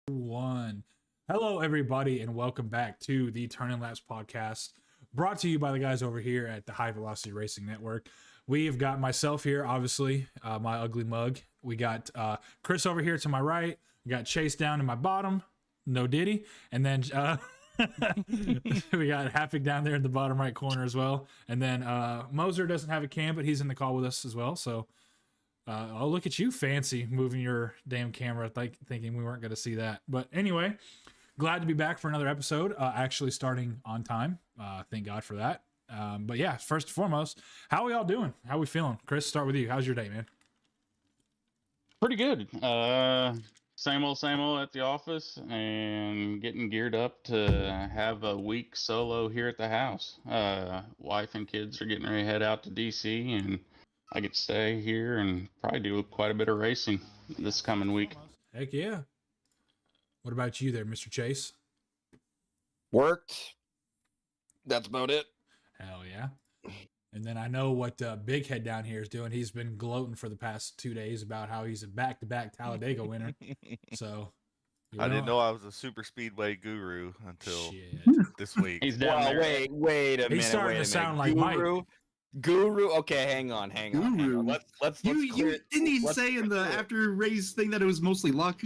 One. Hello, everybody, and welcome back to the Turnin Laps podcast, brought to you by the guys over here at the High Velocity Racing Network. We've got myself here, obviously, my ugly mug. We got Chris over here to my right. We got Chase down to my bottom. No Diddy. And then we got Havoc down there in the bottom right corner as well. And then Moser doesn't have a cam, but he's in the call with us as well. So, oh, look at you, fancy, moving your damn camera, thinking we weren't going to see that. But anyway, glad to be back for another episode, actually starting on time. Thank God for that. But yeah, first and foremost, how are we all doing? How are we feeling? Chris, start with you. How's your day, man? Pretty good. Same old at the office, and getting geared up to have a week solo here at the house. Wife and kids are getting ready to head out to DC, and I get to stay here and probably do quite a bit of racing this coming week. Heck yeah. What about you there, Mr. Chase? Worked. That's about it. Hell yeah. And then I know what Big Head down here is doing. He's been gloating for the past 2 days about how he's a back-to-back Talladega winner. So I didn't know I was a super speedway guru until this week. He's down there. Wait a minute. He's starting to sound like Mike. Guru. Okay, hang on. Let's You didn't even say in the after race thing that it was mostly luck.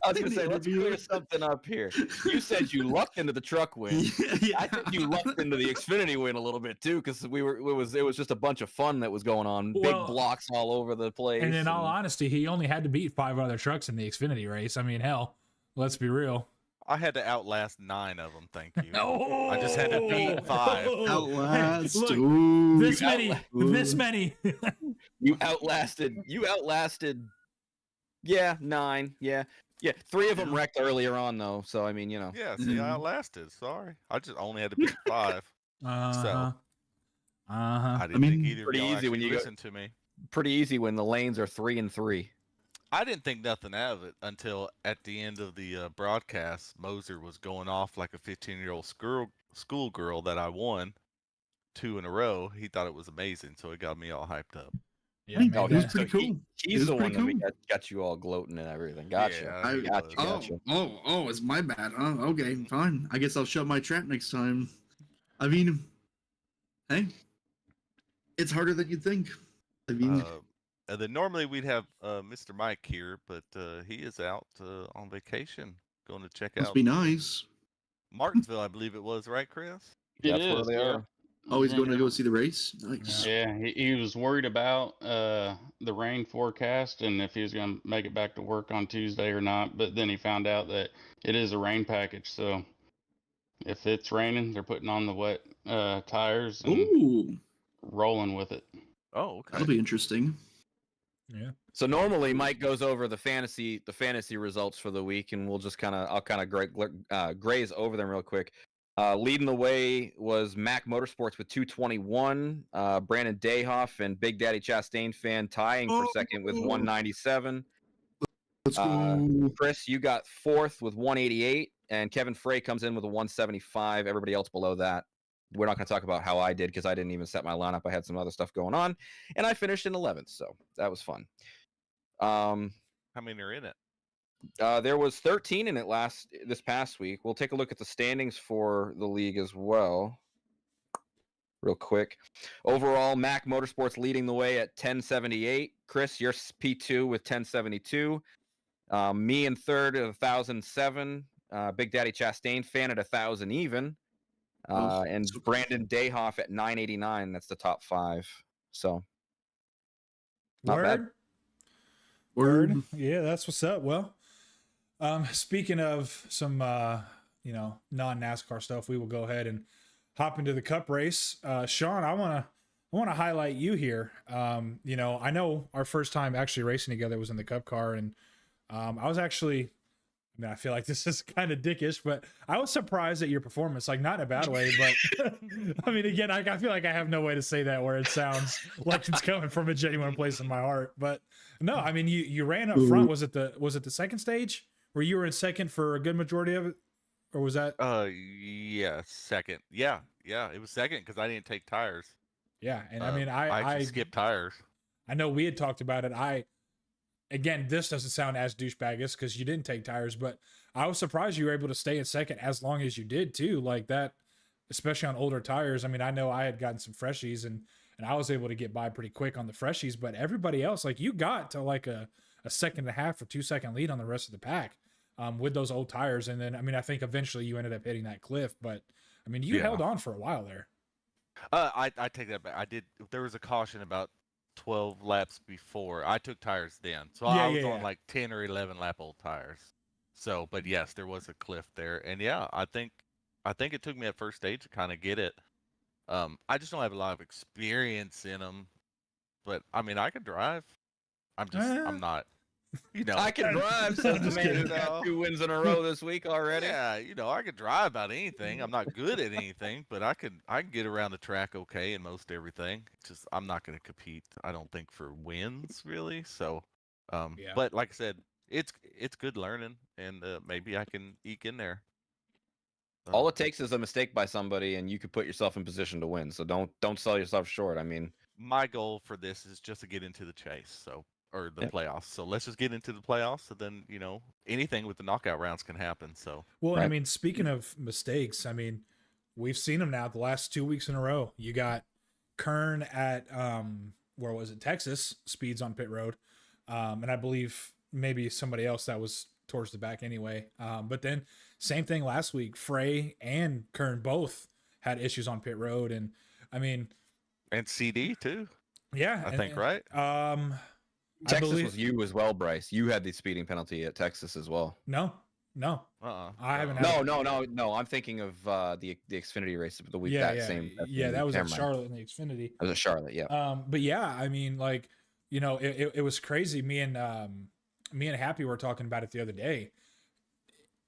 I was gonna say, let's clear something up here. You said you lucked into the truck win. Yeah. I think you lucked into the Xfinity win a little bit too, because it was just a bunch of fun that was going on. Big blocks all over the place. And in all honesty, he only had to beat 5 other trucks in the Xfinity race. I mean, hell, let's be real. I had to outlast 9 of them, thank you. Oh! I just had to beat 5. Outlast. Look, Ooh. this many. You outlasted. Yeah, 9. Yeah. 3 of them wrecked earlier on though. So I mean, you know. Yeah, see, I outlasted. Sorry, I just only had to beat 5. So I didn't think either of y'all actually listened to me. Pretty easy when the lanes are 3 and 3. I didn't think nothing of it until at the end of the broadcast, Moser was going off like a 15-year-old schoolgirl that I won 2 in a row. He thought it was amazing, so it got me all hyped up. Yeah, it was pretty cool. He's the one that got you all gloating and everything. Gotcha. Yeah, Gotcha. Oh, it's my bad. Oh, okay, fine. I guess I'll shut my trap next time. I mean, hey, it's harder than you'd think. I mean, and then normally we'd have Mr. Mike here, but he is out on vacation, going to check out. must be nice. Martinsville, I believe it was, right, Chris? That's where they are. Oh, he's going to go see the race. Nice. Yeah, he was worried about the rain forecast and if he was going to make it back to work on Tuesday or not. But then he found out that it is a rain package. So if it's raining, they're putting on the wet tires and rolling with it. Oh, okay. That'll be interesting. Yeah. So normally Mike goes over the fantasy results for the week, and I'll kind of graze over them real quick. Leading the way was Mac Motorsports with 221. Brandon Dayhoff and Big Daddy Chastain fan tying for second with 197. Let's go. Chris, you got fourth with 188, and Kevin Frey comes in with a 175. Everybody else below that. We're not going to talk about how I did because I didn't even set my lineup. I had some other stuff going on, and I finished in 11th, so that was fun. How many are in it? There was 13 in it this past week. We'll take a look at the standings for the league as well, real quick. Overall, Mac Motorsports leading the way at 1078. Chris, you're P2 with 1072. Me in third at 1007. Big Daddy Chastain fan at 1000 even. And Brandon Dayhoff at 989. That's the top 5. So, not bad. Word. Yeah, that's what's up. Well, speaking of some, non-NASCAR stuff, we will go ahead and hop into the Cup race. Sean, I want to highlight you here. I know our first time actually racing together was in the Cup car, and I was actually. I mean, I feel like this is kind of dickish, but I was surprised at your performance. Like, not in a bad way, but I mean, again, I feel like I have no way to say that where it sounds like it's coming from a genuine place in my heart. But no, I mean, you ran up front. Was it the second stage where you were in second for a good majority of it, or was that? Yeah, second. Yeah, it was second because I didn't take tires. Yeah, and I mean, I skipped tires. I know we had talked about it. Again, this doesn't sound as douchebaggish because you didn't take tires, but I was surprised you were able to stay in second as long as you did too. Like that, especially on older tires. I mean, I know I had gotten some freshies and I was able to get by pretty quick on the freshies, but everybody else, like you got to like a second and a half or 2 second lead on the rest of the pack with those old tires. And then, I mean, I think eventually you ended up hitting that cliff, but I mean, you held on for a while there. I take that back. I did. There was a caution about 12 laps before. I took tires then, so I was on like 10 or 11 lap old tires. So, but yes, there was a cliff there, and yeah, I think it took me at first stage to kind of get it. I just don't have a lot of experience in them, but I mean, I could drive. I'm not. You know, I can drive. Says the just man who's kidding. got 2 wins in a row this week already. yeah, I could drive about anything. I'm not good at anything, but I can get around the track okay in most everything. Just I'm not going to compete. I don't think for wins really. So, but like I said, it's good learning, and maybe I can eke in there. All it takes is a mistake by somebody, and you could put yourself in position to win. So don't sell yourself short. I mean, my goal for this is just to get into the chase. Or the playoffs. So let's just get into the playoffs, and then anything with the knockout rounds can happen. So well, I mean, speaking of mistakes, I mean, we've seen them now the last 2 weeks in a row. You got Kern at where was it, Texas speeds on pit road, and I believe maybe somebody else that was towards the back anyway. But then same thing last week. Frey and Kern both had issues on pit road, and I mean, and CD too. Yeah, I think right. Texas was you as well, Bryce. You had the speeding penalty at Texas as well. No. I haven't. No. I'm thinking of the Xfinity race the week that was at Charlotte in the Xfinity. It was at Charlotte, yeah. But yeah, I mean, like, it was crazy. Me and Happy were talking about it the other day.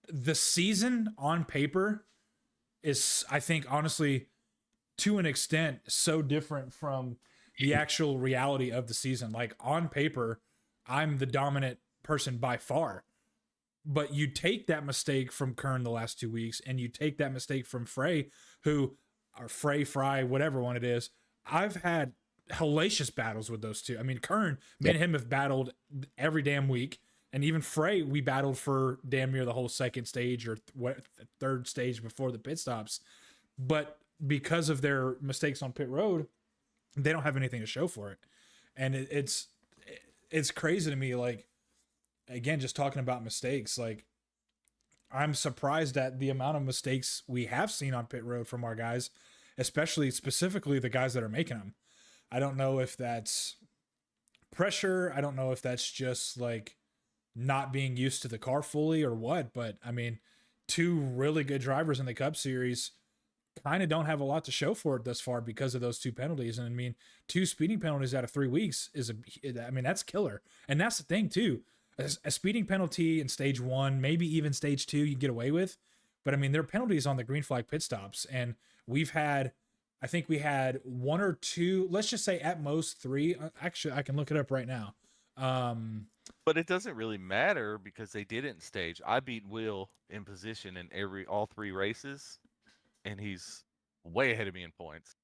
The season on paper is, I think, honestly, to an extent, so different from the actual reality of the season. Like on paper, I'm the dominant person by far, but you take that mistake from Kern the last 2 weeks, and you take that mistake from Frey, Fry, whatever one it is. I've had hellacious battles with those two. I mean, Kern, me and him have battled every damn week, and even Frey, we battled for damn near the whole second stage or third stage before the pit stops. But because of their mistakes on pit road, they don't have anything to show for it. And it's crazy to me. Like, again, just talking about mistakes, like I'm surprised at the amount of mistakes we have seen on pit road from our guys, specifically the guys that are making them. I don't know if that's pressure. I don't know if that's just like not being used to the car fully or what, but I mean, two really good drivers in the Cup Series kind of don't have a lot to show for it thus far because of those two penalties. And I mean, 2 speeding penalties out of 3 weeks that's killer. And that's the thing too. A speeding penalty in stage 1, maybe even stage 2, you can get away with. But I mean, there are penalties on the green flag pit stops, and I think we had 1 or 2, let's just say at most 3. Actually, I can look it up right now. But it doesn't really matter because they did it in stage. I beat Will in position in all 3 races, and he's way ahead of me in points.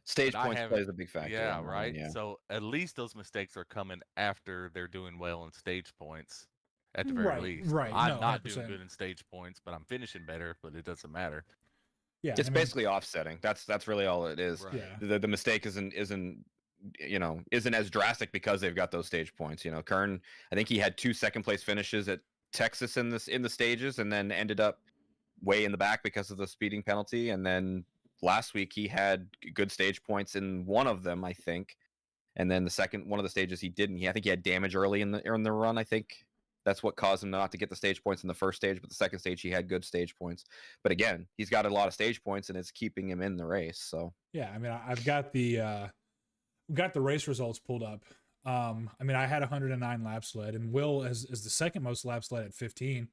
Stage points plays a big factor. Yeah, right. Yeah. So at least those mistakes are coming after they're doing well in stage points, at the very least. Right. I'm not doing good in stage points, but I'm finishing better. But it doesn't matter. Yeah, it's basically offsetting. That's really all it is. Right. Yeah. The mistake isn't as drastic because they've got those stage points. Kern, I think he had 2 second place finishes at Texas in the stages, and then ended up way in the back because of the speeding penalty. And then last week he had good stage points in one of them, I think. And then one of the stages he didn't. I think he had damage early in the run. I think that's what caused him not to get the stage points in the first stage, but the second stage he had good stage points. But again, he's got a lot of stage points, and it's keeping him in the race. So yeah, I mean, I've got the race results pulled up. I mean, I had 109 laps led, and Will is the second most laps led at 15.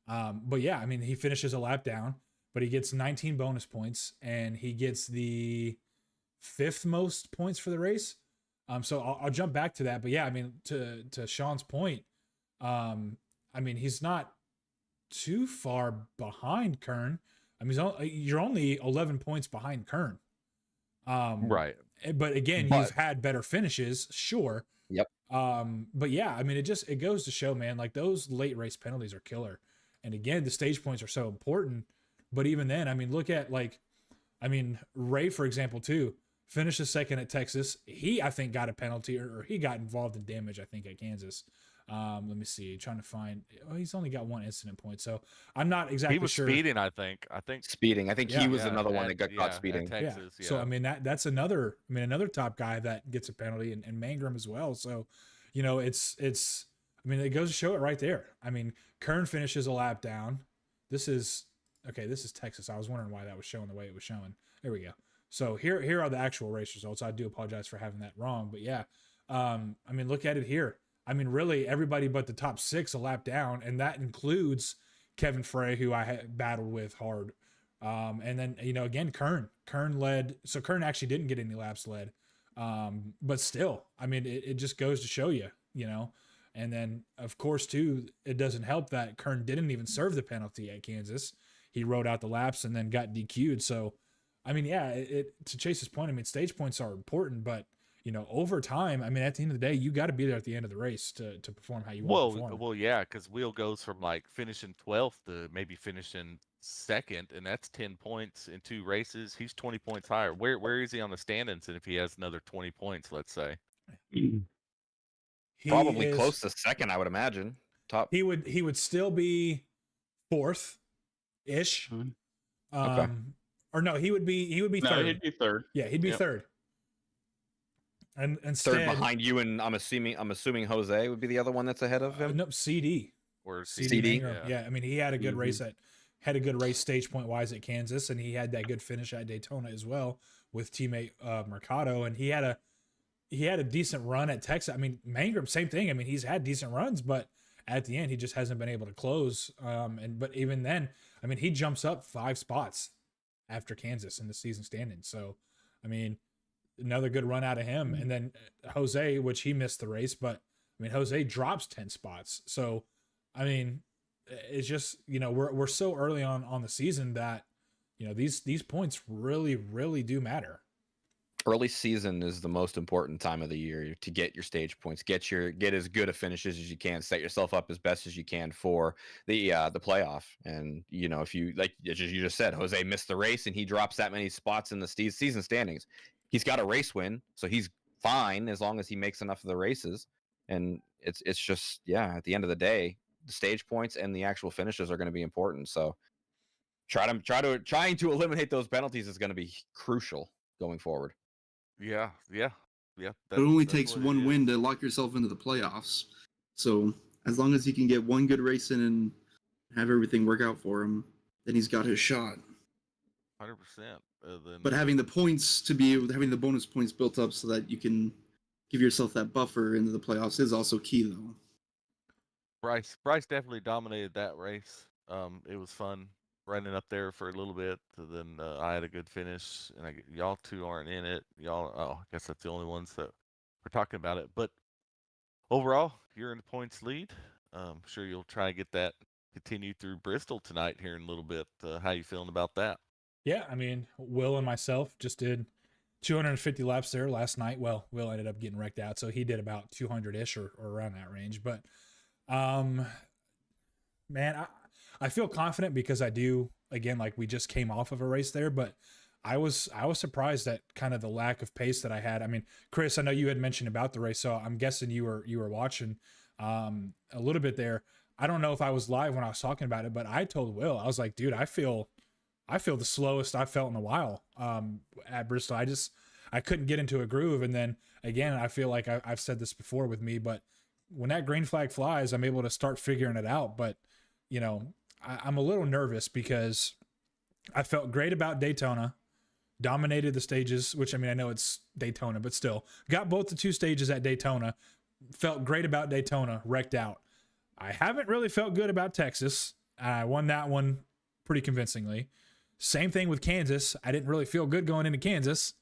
But yeah, I mean, he finishes a lap down, but he gets 19 bonus points, and he gets the 5th most points for the race. So I'll jump back to that. But yeah, I mean, to Sean's point, I mean, he's not too far behind Kern. I mean, you're only 11 points behind Kern. Right. But again, you've had better finishes, sure. Yep. But yeah, I mean, it goes to show, man, like those late race penalties are killer. And again, the stage points are so important. But even then, I mean, look at Ray, for example, too, finishes second at Texas. He, I think, got a penalty or he got involved in damage, I think, at Kansas. Let me see. Trying to find. Oh, he's only got one incident point, so I'm not exactly He was sure. speeding, I think. Speeding. I think Yeah. he was another one that got caught at speeding. Texas, So I mean that's another. I mean another top guy that gets a penalty and Mangrum as well. So, you know, it's. I mean, it goes to show it right there. I mean, Kern finishes a lap down. This is Texas. I was wondering why that was showing the way it was showing. There we go. So here are the actual race results. I do apologize for having that wrong, but yeah. I mean, look at it here. I mean, really, everybody but the top 6 a lap down, and that includes Kevin Frey, who I had battled with hard. And then, you know, again, Kern led. So Kern actually didn't get any laps led. But still, I mean, it just goes to show you, you know. And then, of course, too, it doesn't help that Kern didn't even serve the penalty at Kansas. He rode out the laps and then got DQ'd. So, I mean, yeah, to Chase's point, I mean, stage points are important, but you know, over time, I mean, at the end of the day, you got to be there at the end of the race to perform how you want to perform. Well, yeah, because Will goes from like finishing 12th to maybe finishing second, and that's 10 points in 2 races. He's 20 points higher. Where is he on the standings? And if he has another 20 points, let's say, Probably close to second, I would imagine. Top. He would still be 4th ish. Okay. Or no, he would be No, third. he'd be third. Yeah, he'd be Yep. third. And instead, Third behind you, and I'm assuming Jose would be the other one that's ahead of him. no, CD. or CD? Yeah, I mean, he had a good race had a good race stage point wise at Kansas, and he had that good finish at Daytona as well with teammate Mercado, and he had a decent run at Texas. I mean, Mangrum, same thing. I mean, he's had decent runs, but at the end, he just hasn't been able to close. But even then, I mean, he jumps up 5 spots after Kansas in the season standings. So, I mean, another good run out of him. And then Jose, which he missed the race, but I mean, Jose drops 10 spots. So, I mean, it's just, you know, we're so early on the season that, you know, these points really, really do matter. Early season is the most important time of the year to get your stage points, get as good a finishes as you can, set yourself up as best as you can for the playoff. And you know, if you like you just said, Jose missed the race and he drops that many spots in the season standings, he's got a race win, so he's fine as long as he makes enough of the races. And it's just, yeah, at the end of the day, the stage points and the actual finishes are going to be important. So trying to eliminate those penalties is going to be crucial going forward. Yeah. It only that's takes what it one is. win to lock yourself into the playoffs. So as long as he can get one good race in and have everything work out for him, then he's got his shot. 100%. But having the bonus points built up so that you can give yourself that buffer into the playoffs is also key, though. Bryce definitely dominated that race. It was fun running up there for a little bit. Then I had a good finish, and y'all two aren't in it. I guess that's the only ones that we're talking about it. But overall, you're in the points lead. I'm sure you'll try to get that continued through Bristol tonight here in a little bit. How you feeling about that? Yeah, I mean, Will and myself just did 250 laps there last night. Well, Will ended up getting wrecked out, so he did about 200-ish or around that range. But, man, I feel confident because I do, again, like we just came off of a race there, but I was surprised at kind of the lack of pace that I had. I mean, Chris, I know you had mentioned about the race, so I'm guessing you were watching a little bit there. I don't know if I was live when I was talking about it, but I told Will, I was like, dude, I feel the slowest I've felt in a while at Bristol. I couldn't get into a groove. And then again, I feel like I've said this before with me, but when that green flag flies, I'm able to start figuring it out. But, you know, I'm a little nervous because I felt great about Daytona, dominated the stages, which, I mean, I know it's Daytona, but still got both the 2 stages at Daytona, felt great about Daytona, wrecked out. I haven't really felt good about Texas. I won that one pretty convincingly. Same thing with Kansas. I didn't really feel good going into Kansas.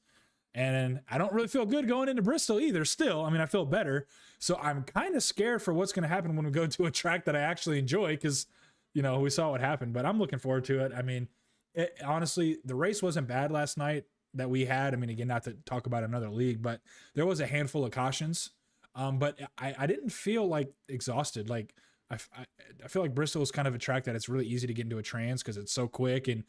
And I don't really feel good going into Bristol either still. I mean, I feel better. So I'm kind of scared for what's going to happen when we go to a track that I actually enjoy because, you know, we saw what happened. But I'm looking forward to it. I mean, honestly, the race wasn't bad last night that we had. I mean, again, not to talk about another league, but there was a handful of cautions. But I didn't feel like exhausted. Like, I feel like Bristol is kind of a track that it's really easy to get into a trance because it's so quick and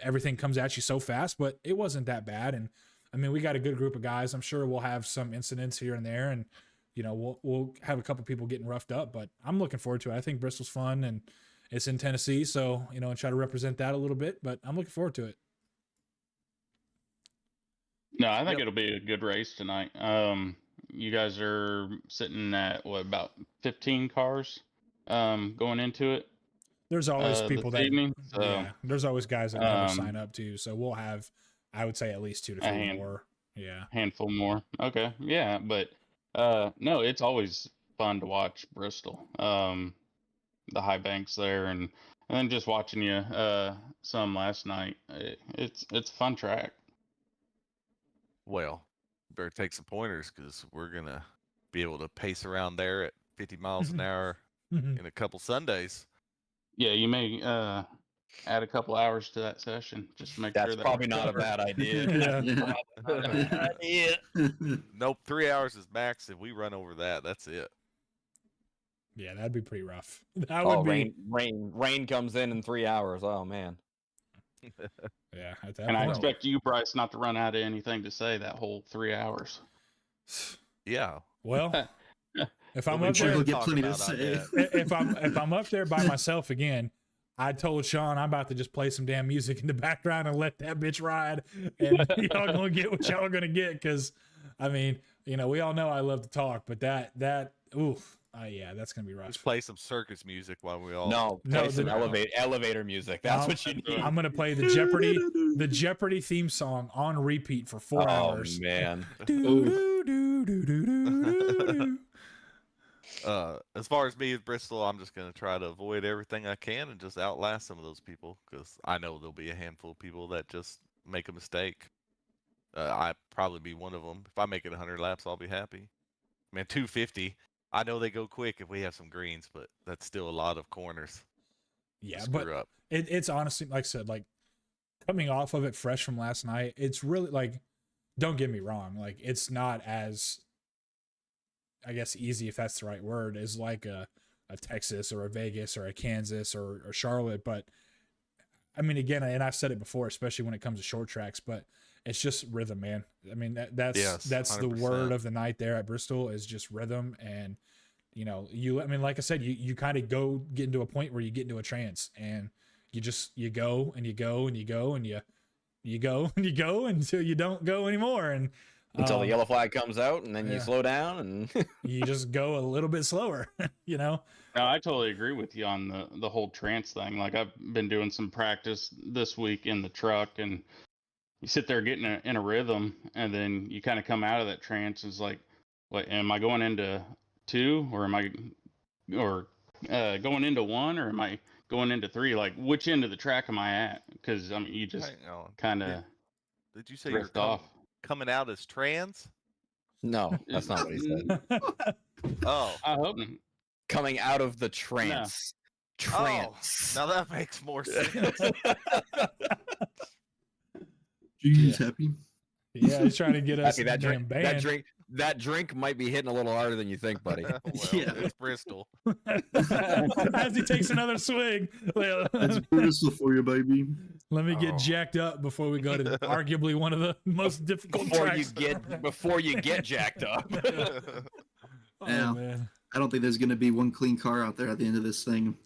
everything comes at you so fast, but it wasn't that bad. And I mean, we got a good group of guys. I'm sure we'll have some incidents here and there, and we'll have a couple people getting roughed up, but I'm looking forward to it. I think Bristol's fun, and it's in Tennessee, so and try to represent that a little bit, but I'm looking forward to it. No, I think it'll be a good race tonight. You guys are sitting at what, about 15 cars going into it? There's always people that evening, so, yeah, there's always guys that never sign up too, so we'll have, I would say, at least 2 to 3 more. Yeah, handful more. Okay, yeah, but no, it's always fun to watch Bristol. The high banks there, and then just watching you some last night. It's a fun track. Well, better take some pointers because we're gonna be able to pace around there at 50 miles an hour in a couple Sundays. Yeah, you may add a couple hours to that session just to make That's sure that probably not a bad idea. Yeah. Nope, 3 hours is max. If we run over that, that's it. Yeah, that'd be pretty rough. That would be rain comes in 3 hours. Oh man. Yeah, at that and I point. expect you, Bryce, not to run out of anything to say that whole 3 hours. Yeah. Well, if I'm We up sure there, he'll get talk plenty to about on say. that. if I'm up there by myself again, I told Sean I'm about to just play some damn music in the background and let that bitch ride, and y'all gonna get what y'all gonna get. Because I mean, we all know I love to talk, but that oof. Yeah, that's gonna be rough. Just play some circus music while we all. No, No, play some the- elevator music. That's what you need. I'm gonna play the Jeopardy theme song on repeat for 4 hours. Oh man. As far as me with Bristol, I'm just gonna try to avoid everything I can and just outlast some of those people because I know there'll be a handful of people that just make a mistake. I'd probably be one of them. If I make it 100 laps, I'll be happy. Man, 250. I know they go quick if we have some greens, but that's still a lot of corners. Yeah, to but screw up. it's honestly, like I said, like coming off of it fresh from last night, it's really like, don't get me wrong, like it's not as, I guess, easy, if that's the right word, as like a Texas or a Vegas or a Kansas or Charlotte. But I mean, again, and I've said it before, especially when it comes to short tracks, but it's just rhythm, man. I mean, that's Yes, the 100%. word of the night there at Bristol is just rhythm. And I mean, like I said, you kind of get into a point where you get into a trance, and you go and you go and you go and you go and you go until you don't go anymore. And Until the yellow flag comes out, and then yeah. you slow down, and you just go a little bit slower, No, I totally agree with you on the whole trance thing. Like I've been doing some practice this week in the truck, and you sit there getting in a rhythm, and then you kind of come out of that trance. It's like, what am I going into 2, or am I going into 1, or am I going into 3? Like, which end of the track am I at? Because I mean, you just Hang on. kind of Did you say you're drift off. coming out as trans? no, that's not what he said. Oh. I hope. Coming out of the trance. Trance. Oh, now that makes more sense. Jeez, happy. yeah, he's trying to get us Happy, that damn drink, banned. that drink might be hitting a little harder than you think, buddy. Well, Yeah. it's Bristol. As he takes another swig, That's Bristol for you, baby. let me get Oh. jacked up before we go to arguably one of the most difficult tracks. Before you get jacked up. Oh, Yeah. man. I don't think there's going to be one clean car out there at the end of this thing.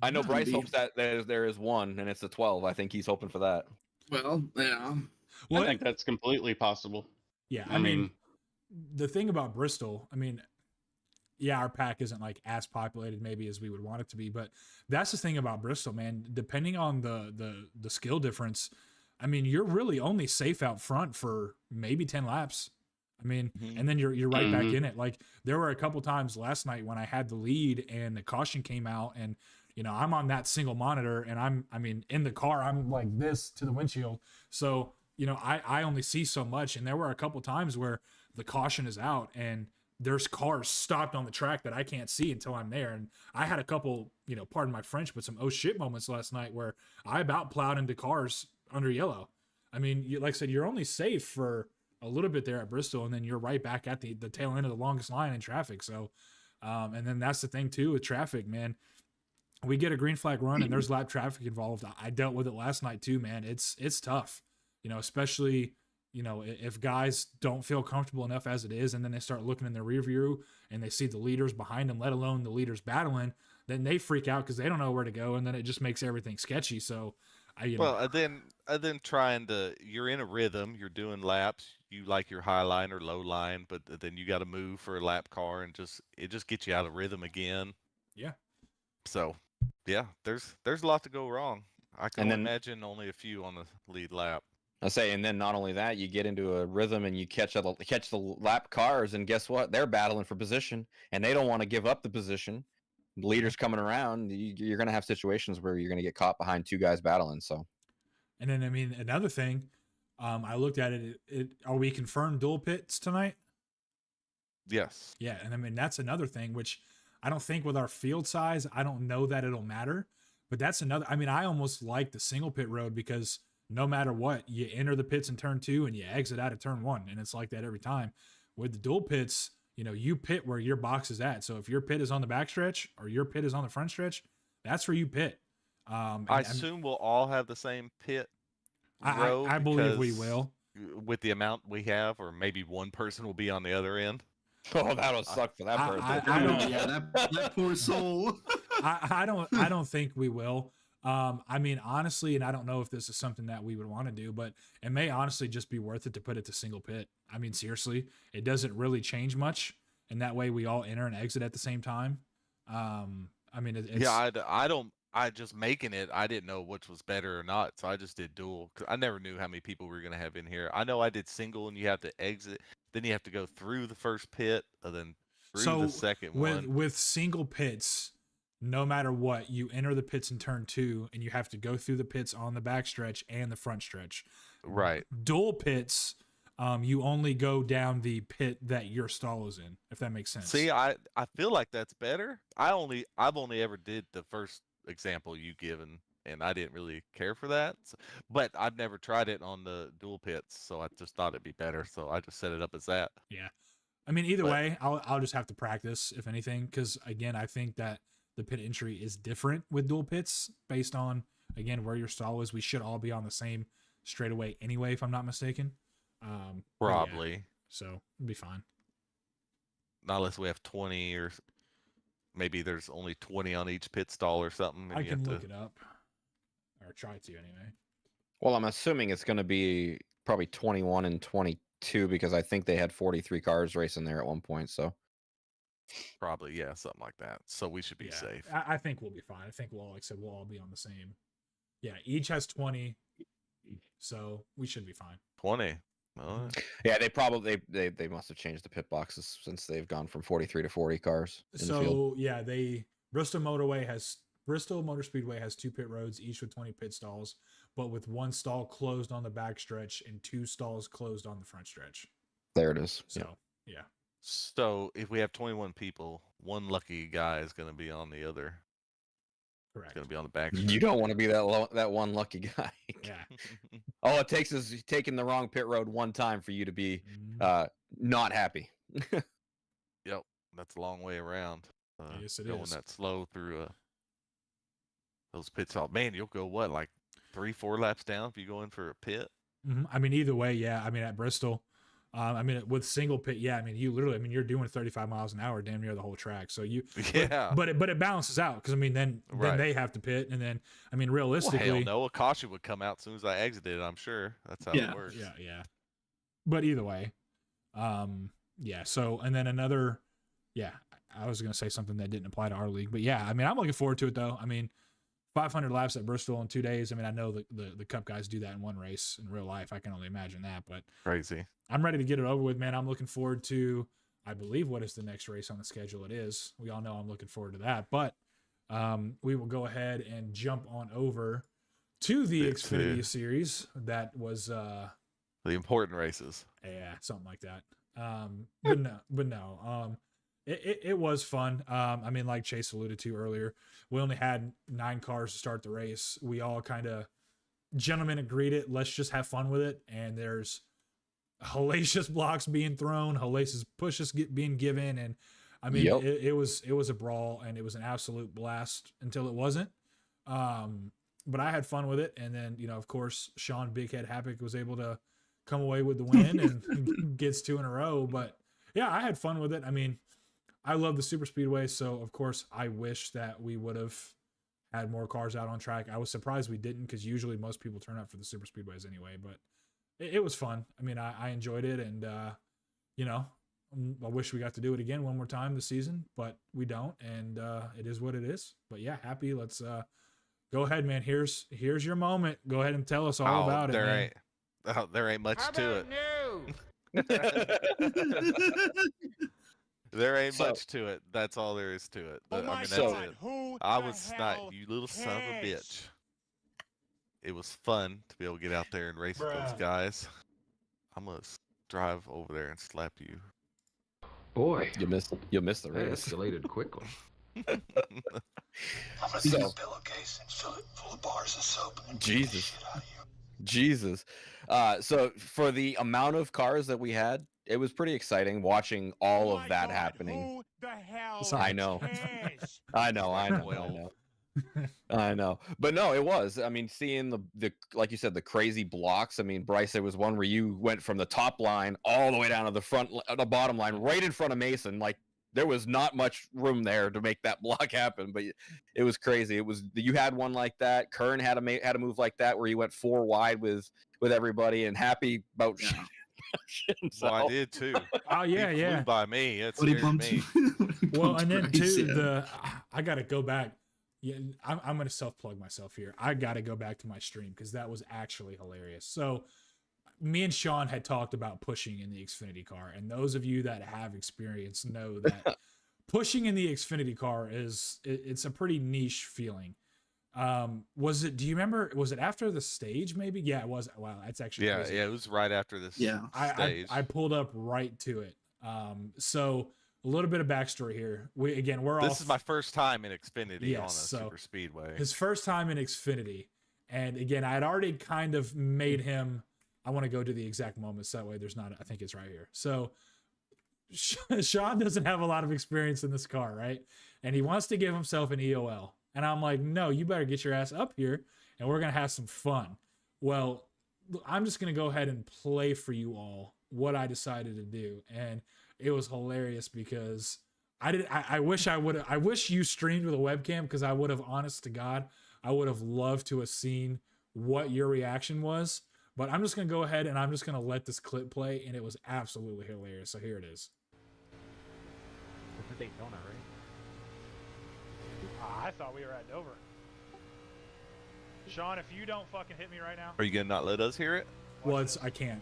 I know Bryce Maybe. hopes that there is one, and it's the 12. I think he's hoping for that. Well, yeah. What? I think that's completely possible. Yeah, I mean, the thing about Bristol, I mean, yeah, our pack isn't like as populated maybe as we would want it to be, but that's the thing about Bristol, man. Depending on the skill difference, I mean, you're really only safe out front for maybe 10 laps. I mean, and then you're right back in it. Like there were a couple times last night when I had the lead and the caution came out, and I'm on that single monitor, and I mean, in the car, I'm like this to the windshield. So, I only see so much. And there were a couple times where the caution is out and there's cars stopped on the track that I can't see until I'm there. And I had a couple, pardon my French, but some oh shit moments last night where I about plowed into cars under yellow. I mean, like I said, you're only safe for a little bit there at Bristol, and then you're right back at the tail end of the longest line in traffic. So, And then that's the thing too with traffic, man. We get a green flag run and there's lap traffic involved. I dealt with it last night too, man. It's tough, especially, if guys don't feel comfortable enough as it is, and then they start looking in their rear view and they see the leaders behind them, let alone the leaders battling, then they freak out because they don't know where to go. And then it just makes everything sketchy. So Well, and then you're in a rhythm, you're doing laps, you like your high line or low line, but then you got to move for a lap car, and it just gets you out of rhythm again. yeah. So, yeah, there's a lot to go wrong. I can And only then- imagine only a few on the lead lap. I say, and then not only that, you get into a rhythm and you catch the lap cars, and guess what? They're battling for position, and they don't want to give up the position. The leaders coming around, you're going to have situations where you're going to get caught behind two guys battling. So, And then, another thing, I looked at it. Are we confirmed dual pits tonight? Yes. Yeah. And that's another thing, which I don't think with our field size, I don't know that it'll matter. But that's another. I almost like the single pit road because no matter what, you enter the pits in turn 2 and you exit out of turn 1. And it's like that every time. With the dual pits, you pit where your box is at. So if your pit is on the back stretch or your pit is on the front stretch, that's where you pit. I assume we'll all have the same pit row. I believe we because will. with the amount we have, or maybe one person will be on the other end. oh, that'll suck for that I- person. I don't- Yeah, that poor soul. I don't think we will. Honestly, and I don't know if this is something that we would want to do, but it may honestly just be worth it to put it to single pit. Seriously, it doesn't really change much, and that way we all enter and exit at the same time. It's, Yeah, I don't. I just making it. I didn't know which was better or not, so I just did dual. 'Cause I never knew how many people we were gonna have in here. I know I did single, and you have to exit. Then you have to go through the first pit, and then through the second one. with single pits. No matter what, you enter the pits in turn 2, and you have to go through the pits on the back stretch and the front stretch. Right. Dual pits, you only go down the pit that your stall is in, if that makes sense. See, I feel like that's better. I've only ever did the first example you given, and I didn't really care for that. But I've never tried it on the dual pits, so I just thought it'd be better. So I just set it up as that. Yeah. Either But- way, I'll just have to practice, if anything, because again, I think that the pit entry is different with dual pits based on, again, where your stall is. We should all be on the same straightaway anyway, if I'm not mistaken. But yeah, Probably. so it'll be fine. Not unless we have 20, or maybe there's only 20 on each pit stall or something. And I you can have look to, it up, or try to anyway. Well, I'm assuming it's going to be probably 21 and 22 because I think they had 43 cars racing there at one point. So, probably, yeah, something like that. So we should be safe. I think we'll be fine. I think like I said, we'll all be on the same. Yeah, each has 20, so we should be fine. 20. Oh, yeah, they probably they must have changed the pit boxes since they've gone from 43 to 40 cars in the field. So yeah, Bristol Motor Speedway has 2 pit roads, each with 20 pit stalls, but with 1 stall closed on the back stretch and 2 stalls closed on the front stretch. There it is. So yeah. So if we have 21 people, one lucky guy is going to be on the other. Correct. It's going to be on the back. You don't want to be that one lucky guy. Yeah. All it takes is taking the wrong pit road one time for you to be not happy. Yep, that's a long way around. Yes, it going is. that slow through those pits. Oh man, you'll go what, like 3-4 laps down if you go in for a pit. Either way, yeah. At Bristol, with single pit, yeah. You literally, you're doing 35 miles an hour damn near the whole track. So Yeah. But it balances out because then Right. they have to pit, and then Well, realistically, hell no, a caution would come out as soon as I exited. I'm sure that's how Yeah. it works. yeah. But either way, yeah. So and then another, yeah. I was gonna say something that didn't apply to our league, but yeah. I'm looking forward to it though. 500 laps at Bristol in 2 days. I know the Cup guys do that in one race in real life. I can only imagine that, but Crazy. I'm ready to get it over with, man. I'm looking forward to, I believe, what is the next race on the schedule? It is. We all know I'm looking forward to that. But we will go ahead and jump on over to the Xfinity series. That was The important races. yeah, something like that. But no. It was fun. Like Chase alluded to earlier, we only had 9 cars to start the race. We all kind of gentlemen agreed it. Let's just have fun with it. And there's hellacious blocks being thrown, hellacious pushes being given, and I mean, Yep. it was a brawl, and it was an absolute blast until it wasn't. But I had fun with it, and then of course Sean Bighead Happick was able to come away with the win and gets 2 in a row. But yeah, I had fun with it. I mean, I love the super speedway, so of course I wish that we would have had more cars out on track. I was surprised we didn't, because usually most people turn up for the super speedways anyway. But it was fun. I mean, I enjoyed it, and I wish we got to do it again one more time this season, but we don't, and it is what it is. But yeah, happy. Let's go ahead, man. Here's your moment. Go ahead and tell us all about it. Man. There ain't much to it. There ain't much to it. That's all there is to it. I mean, that's it. I was sniped, you little son of a bitch. It was fun to be able to get out there and race with those guys. I'm gonna drive over there and slap you. Boy, You missed the that race. escalated quickly. I'm gonna take a pillowcase and fill it full of bars of soap and beat the Jesus. shit out of you. Jesus. So for the amount of cars that we had, it was pretty exciting watching all of that happening. Who the hell I know. cares? I know. But no, it was. I mean, seeing the like you said, the crazy blocks. I mean, Bryce, there was one where you went from the top line all the way down to the bottom line, right in front of Mason. Like, there was not much room there to make that block happen, but it was crazy. You had one like that. Kern had a move like that where he went 4 wide with everybody, and happy about shit himself. Well, I did too. Oh yeah, He flew by me. It But he scared bumped me. Well, and then too, yeah. I got to go back. Yeah, I'm going to self plug myself here. I got to go back to my stream, because that was actually hilarious. So, me and Sean had talked about pushing in the Xfinity car, and those of you that have experience know that pushing in the Xfinity car it's a pretty niche feeling. Do you remember, was it after the stage maybe? Yeah, it was. Wow, that's actually Yeah, crazy. yeah, it was right after this stage. I pulled up right to it. So a little bit of backstory here. This is my first time in Xfinity on a Yes, so super speedway. his first time in Xfinity. And again, I had already kind of made him, I want to go to the exact moments, that way there's not, I think it's right here. So Sean doesn't have a lot of experience in this car, right? And he wants to give himself an EOL. And I'm like, no, you better get your ass up here, and we're going to have some fun. Well, I'm just going to go ahead and play for you all what I decided to do. And it was hilarious, because I wish you streamed with a webcam, because I would have, honest to God, I would have loved to have seen what your reaction was. But I'm just going to go ahead and I'm just going to let this clip play, and it was absolutely hilarious. So here it is. Daytona, right? I thought we were at Dover. Sean, if you don't fucking hit me right now. Are you gonna not let us hear it? Well, I can't.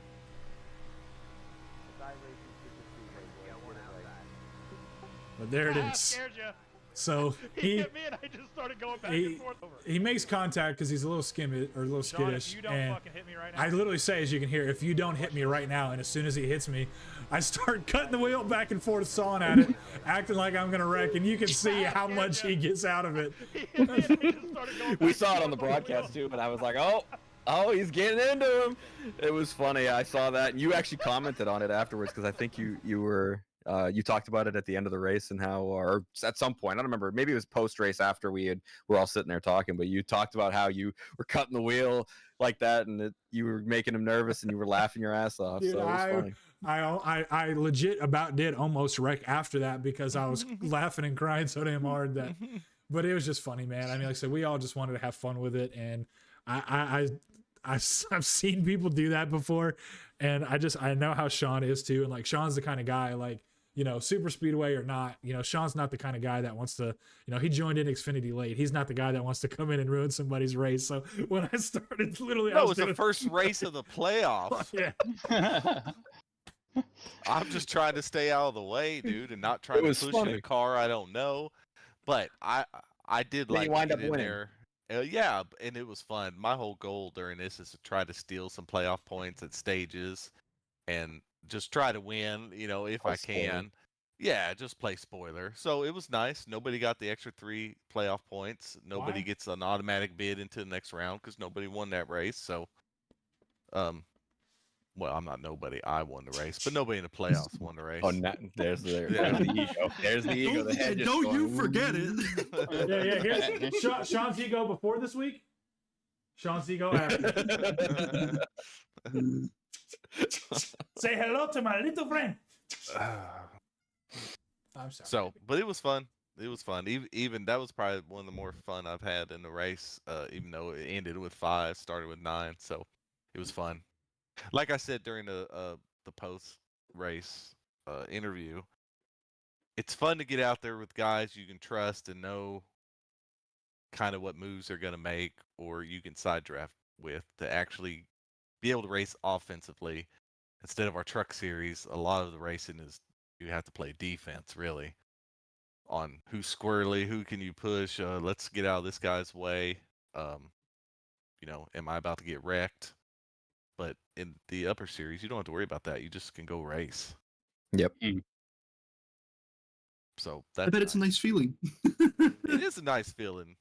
But there it is. Scared you. So He hit me and I just started going back and forth over. he makes contact because he's a little skimmy or a little Sean, skittish. if you don't And fucking hit me right now. I literally say, as you can hear, if you don't hit me right now, and as soon as he hits me, I start cutting the wheel back and forth, sawing at it, acting like I'm gonna wreck, and you can see how much he gets out of it. He hit me and I just started going We back saw and it on the forth broadcast wheel. too, and I was like, oh, he's getting into him. It was funny. I saw that, and you actually commented on it afterwards, because I think you were you talked about it at the end of the race, and how, or at some point, I don't remember, maybe it was post race after we're all sitting there talking, but you talked about how you were cutting the wheel like that, and you were making him nervous, and you were laughing your ass off. Dude, so it was funny. I legit about did almost wreck after that, because I was laughing and crying so damn hard that, but it was just funny, man. I mean, like I said, we all just wanted to have fun with it, and I've seen people do that before, and I know how Sean is too, and like Sean's the kind of guy, like, super speedway or not, Sean's not the kind of guy that wants to, he joined in Xfinity late. He's not the guy that wants to come in and ruin somebody's race. So when I started, literally, No, it's the first race of the playoffs. Yeah. I'm just trying to stay out of the way, dude, and not trying to was push funny. in a car I don't know. But I did Then you like wind to up get in winning. there. Yeah, and it was fun. My whole goal during this is to try to steal some playoff points at stages, and just try to win. If I Spoiler. can. Yeah, just play spoiler. So it was nice. Nobody got the extra 3 playoff points. Nobody Why? gets an automatic bid into the next round because nobody won that race. So, Well, I'm not nobody. I won the race, but nobody in the playoffs won the race. Oh, there's the ego. There's the ego. The head just Don't you going, forget it. Yeah. Here's Sean's ego before this week. Sean's ego after. Say hello to my little friend. I'm sorry. So, but it was fun. It was fun. Even that was probably one of the more fun I've had in the race. Even though it ended with 5, started with 9, so it was fun. Like I said during the post race interview, it's fun to get out there with guys you can trust and know kind of what moves they're going to make, or you can side draft with to actually be able to race offensively instead of our truck series. A lot of the racing is you have to play defense really on who's squirrely, who can you push. Let's get out of this guy's way. Am I about to get wrecked? But in the upper series, you don't have to worry about that. You just can go race. Yep. So I that's bet it's a nice feeling. It is a nice feeling.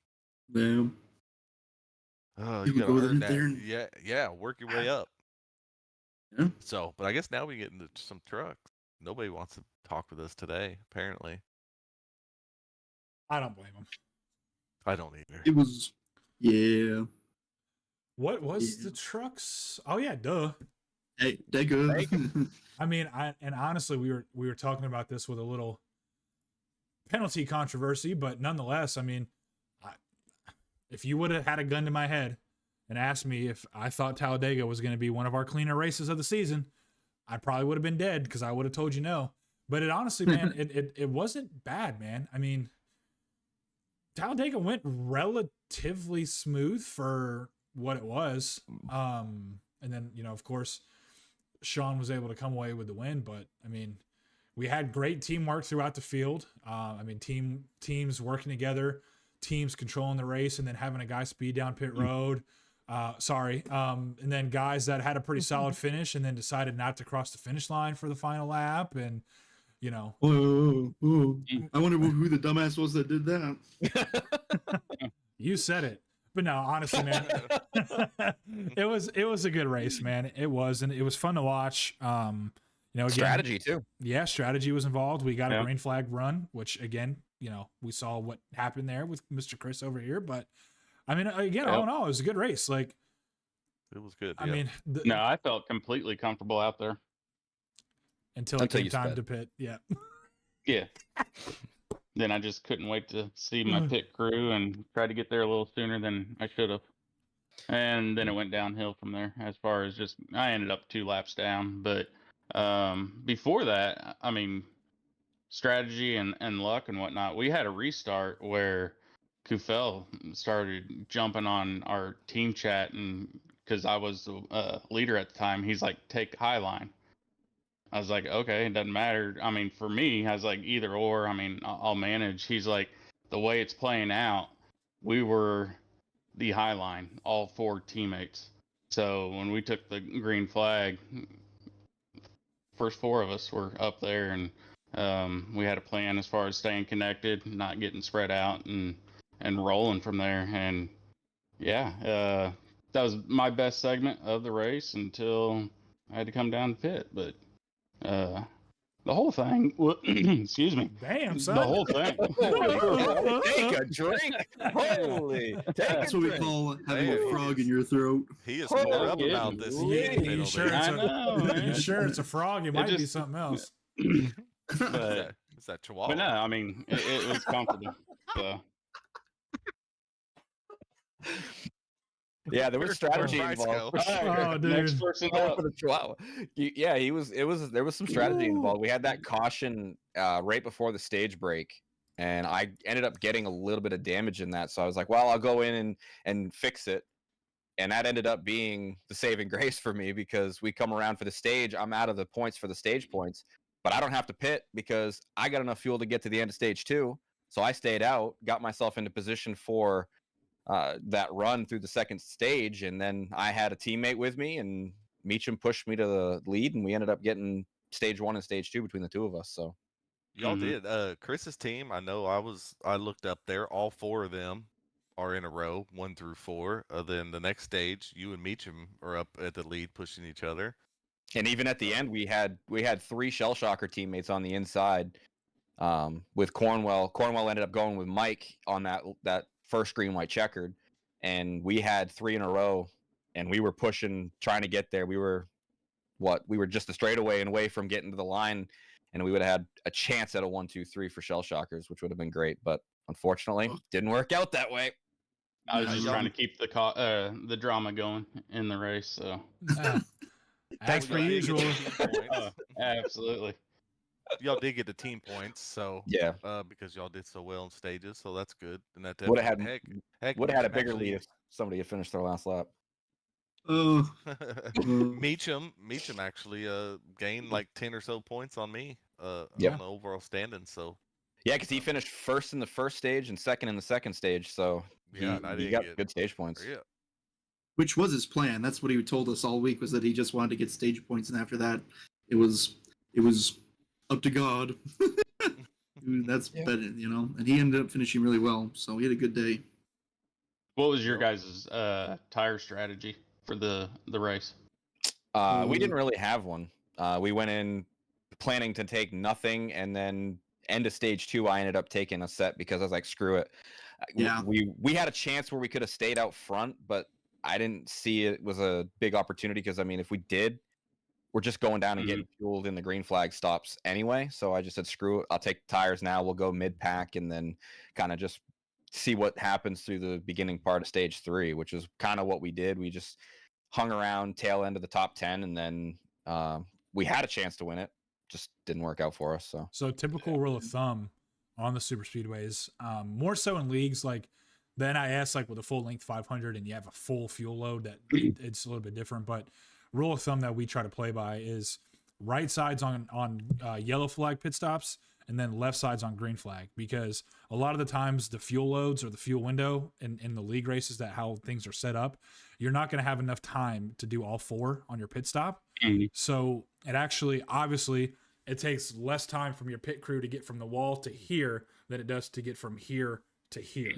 Yeah. Oh, You you would gotta go earn there that. and- Yeah, work your way up. Yeah. So, but I guess now we get into some trucks. Nobody wants to talk with us today, apparently. I don't blame him. I don't either. It was, yeah. What was the trucks? Oh yeah, duh. Hey, they good. I mean, honestly, we were talking about this with a little penalty controversy, but nonetheless, I mean, if you would have had a gun to my head and asked me if I thought Talladega was going to be one of our cleaner races of the season, I probably would have been dead because I would have told you no. But it honestly, man, it wasn't bad, man. I mean, Talladega went relatively smooth for what it was. And then, of course, Sean was able to come away with the win. But I mean, we had great teamwork throughout the field. Teams working together, teams controlling the race, and then having a guy speed down pit road. And then guys that had a pretty solid finish and then decided not to cross the finish line for the final lap. And, Whoa. I wonder who the dumbass was that did that. you said it. But no, honestly, man, it was a good race, man. It was, and it was fun to watch. Again, Strategy too. Yeah, strategy was involved. We got a green flag run, which again, we saw what happened there with Mr. Chris over here. But I mean, again, all in all, it was a good race. Like, it was good. I mean, No, I felt completely comfortable out there. until it came time to pit. Yeah. Yeah. Then I just couldn't wait to see my pit crew and try to get there a little sooner than I should have. And then it went downhill from there as far as just, I ended up 2 laps down. But before that, I mean, strategy and luck and whatnot, we had a restart where Kufel started jumping on our team chat, and because I was the leader at the time, he's like, take high line. I was like, okay, it doesn't matter. I mean, for me, I was like, either or. I mean, I'll manage. He's like, the way it's playing out, we were the high line, all 4 teammates. So when we took the green flag, first 4 of us were up there, and we had a plan as far as staying connected, not getting spread out, and rolling from there. And yeah, that was my best segment of the race until I had to come down to pit. But the whole thing, excuse me. Damn, son. The whole thing. Take a drink. Holy. That's what we call having a frog in your throat. He is Oh, more up yeah. about this. You sure it's I know, man. you sure it's a frog? It might be just- something else. But, Is that Chihuahua? but no, I mean, it was comfortable. So. Yeah, there was strategy Where'd involved. Bryce go? Oh, dude. Next person Going up. for the Chihuahua. Yeah, there was some strategy involved. We had that caution right before the stage break, and I ended up getting a little bit of damage in that. So I was like, well, I'll go in and fix it. And that ended up being the saving grace for me, because we come around for the stage. I'm out of the points for the stage points, but I don't have to pit because I got enough fuel to get to the end of stage 2. So I stayed out, got myself into position for that run through the second stage, and then I had a teammate with me, and Meacham pushed me to the lead, and we ended up getting stage 1 and stage 2 between the 2 of us. So Y'all Mhm. did. Chris's team, I know I looked up there, all 4 of them are in a row, 1 through 4. Then the next stage, you and Meacham are up at the lead pushing each other. And even at the end, we had 3 Shell Shocker teammates on the inside. With Cornwell. Cornwell ended up going with Mike on that first green white checkered, and we had 3 in a row, and we were pushing, trying to get there. We were just a straightaway and away from getting to the line, and we would have had a chance at a 1-2-3 for Shell Shockers, which would have been great, but unfortunately, didn't work out that way. I was just Yeah. trying to keep the drama going in the race. So As per Y'all did get usual. the team points. absolutely. Y'all did get the team points, so Yeah, because y'all did so well in stages, so that's good. And that would have definitely had would have had a Meacham bigger actually- lead if somebody had finished their last lap. Meacham actually gained like 10 or so points on me Yeah. on the overall standing. So Yeah, because he finished first in the first stage and second in the second stage, so yeah, and I he didn't got get good stage points. Yeah, Which was his plan. That's what he told us all week, was that he just wanted to get stage points, and after that, it was up to God. That's better, And he ended up finishing really well, so he had a good day. What was your guys' tire strategy for the race? We didn't really have one. We went in planning to take nothing, and then end of stage 2, I ended up taking a set because I was like, screw it. Yeah. We had a chance where we could have stayed out front, but I didn't see it was a big opportunity because, I mean, if we did, we're just going down and getting fueled in the green flag stops anyway. So I just said, screw it. I'll take tires now. We'll go mid pack and then kind of just see what happens through the beginning part of stage 3, which is kind of what we did. We just hung around tail end of the top 10, and then we had a chance to win it. Just didn't work out for us. So Typical rule of thumb on the super speedways, more so in leagues like the NIS, like with a full length 500 and you have a full fuel load, that it's a little bit different. But rule of thumb that we try to play by is right sides on yellow flag pit stops, and then left sides on green flag, because a lot of the times the fuel loads or the fuel window in the league races, that how things are set up, you're not going to have enough time to do all 4 on your pit stop. So it actually, obviously, it takes less time from your pit crew to get from the wall to here than it does to get from here to here.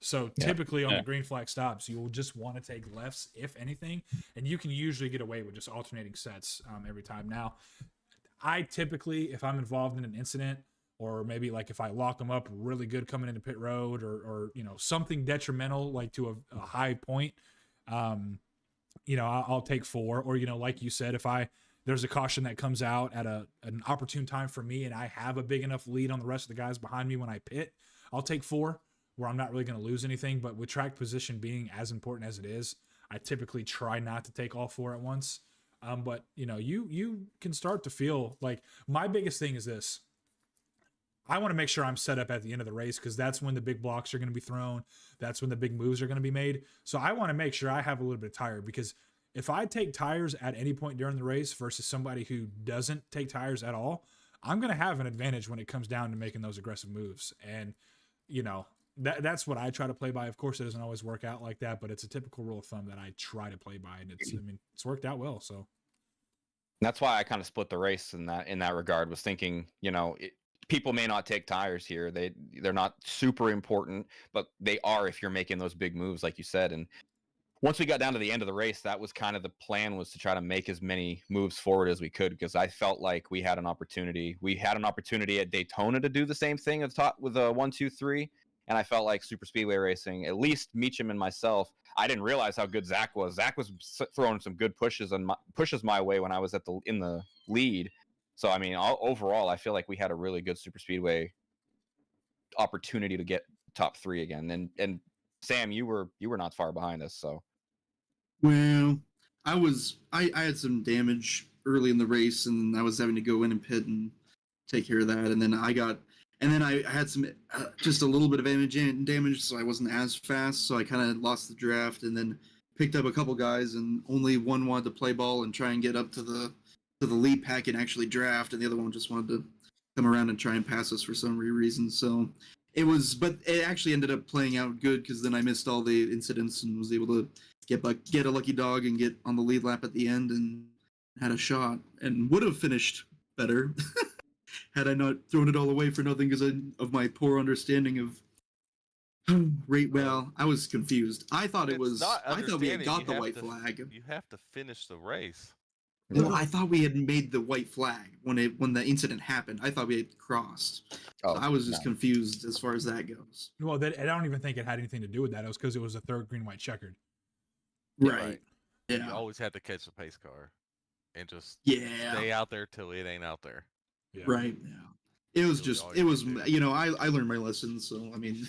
So typically on the green flag stops, you will just want to take lefts, if anything, and you can usually get away with just alternating sets every time. Now, I typically, if I'm involved in an incident, or maybe like if I lock them up really good coming into pit road, or something detrimental like to a high point, I'll take 4. Or like you said, if there's a caution that comes out at an opportune time for me, and I have a big enough lead on the rest of the guys behind me when I pit, I'll take 4, where I'm not really going to lose anything. But with track position being as important as it is, I typically try not to take all 4 at once. But you can start to feel like, my biggest thing is this: I want to make sure I'm set up at the end of the race, because that's when the big blocks are going to be thrown. That's when the big moves are going to be made. So I want to make sure I have a little bit of tire, because if I take tires at any point during the race versus somebody who doesn't take tires at all, I'm going to have an advantage when it comes down to making those aggressive moves. And, that's what I try to play by. Of course, it doesn't always work out like that, but it's a typical rule of thumb that I try to play by. And it's worked out well. So that's why I kind of split the race in that regard, was thinking, people may not take tires here. They're not super important, but they are if you're making those big moves, like you said. And once we got down to the end of the race, that was kind of the plan, was to try to make as many moves forward as we could, because I felt like we had an opportunity. We had an opportunity at Daytona to do the same thing at the top with a 1-2-3. And I felt like super speedway racing, at least Meacham and myself, I didn't realize how good Zach was. Zach was throwing some good pushes my way when I was in the lead. So, I mean, overall, I feel like we had a really good super speedway opportunity to get top 3 again. And Sam, you were not far behind us. So, Well, I had some damage early in the race, and I was having to go in and pit and take care of that. And then I had some just a little bit of damage, so I wasn't as fast. So I kind of lost the draft, and then picked up a couple guys, and only one wanted to play ball and try and get up to the lead pack and actually draft, and the other one just wanted to come around and try and pass us for some reason. So but it actually ended up playing out good, because then I missed all the incidents and was able to get a lucky dog and get on the lead lap at the end, and had a shot, and would have finished better had I not thrown it all away for nothing because of my poor understanding of rate. Well, I was confused. I thought It's not I thought we had understanding, got you the have white to- flag. You have to finish the race. Well, I thought we had made the white flag when the incident happened. I thought we had crossed. Oh, So I was just no. confused as far as that goes. Well, I don't even think it had anything to do with that. It was because it was a third green, white checkered. Yeah, Right. You Yeah. always had to catch the pace car and just Yeah. stay out there till it ain't out there. Yeah. Right. Yeah. It was Really just, all it you was, can do. you know, I learned my lesson. So, I mean,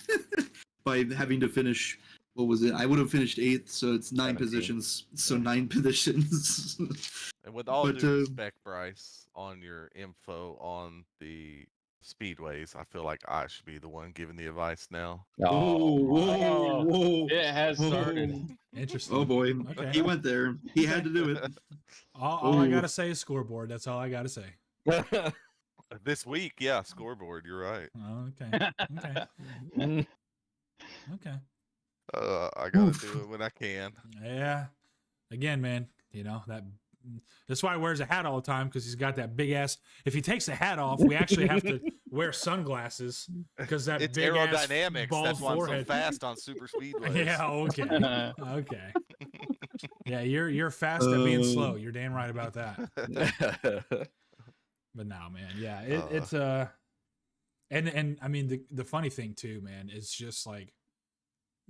by having to finish, what was it? I would have finished 8th. So it's 9 17. positions. So Yeah. 9 positions. And with all But, due respect, Bryce, on your info on the speedways, I feel like I should be the one giving the advice now. Oh, whoa, whoa. It has whoa. started. Interesting. Oh boy. Okay. He went there. He had to do it. All I Ooh. gotta say is scoreboard. That's all I gotta say. This week, yeah, scoreboard. You're right. Okay. Okay. Mm, Okay. I gotta Oof. do it when I can. Yeah. Again, man, you know that's why he wears a hat all the time, because he's got that big ass. If he takes the hat off, we actually have to wear sunglasses because that It's big ass aerodynamics. bald That's why I'm so forehead. fast on super speedways. Yeah. Okay. Okay. Yeah, you're fast at being slow. You're damn right about that. But no, man, yeah, it's and I mean the funny thing too, man, is just like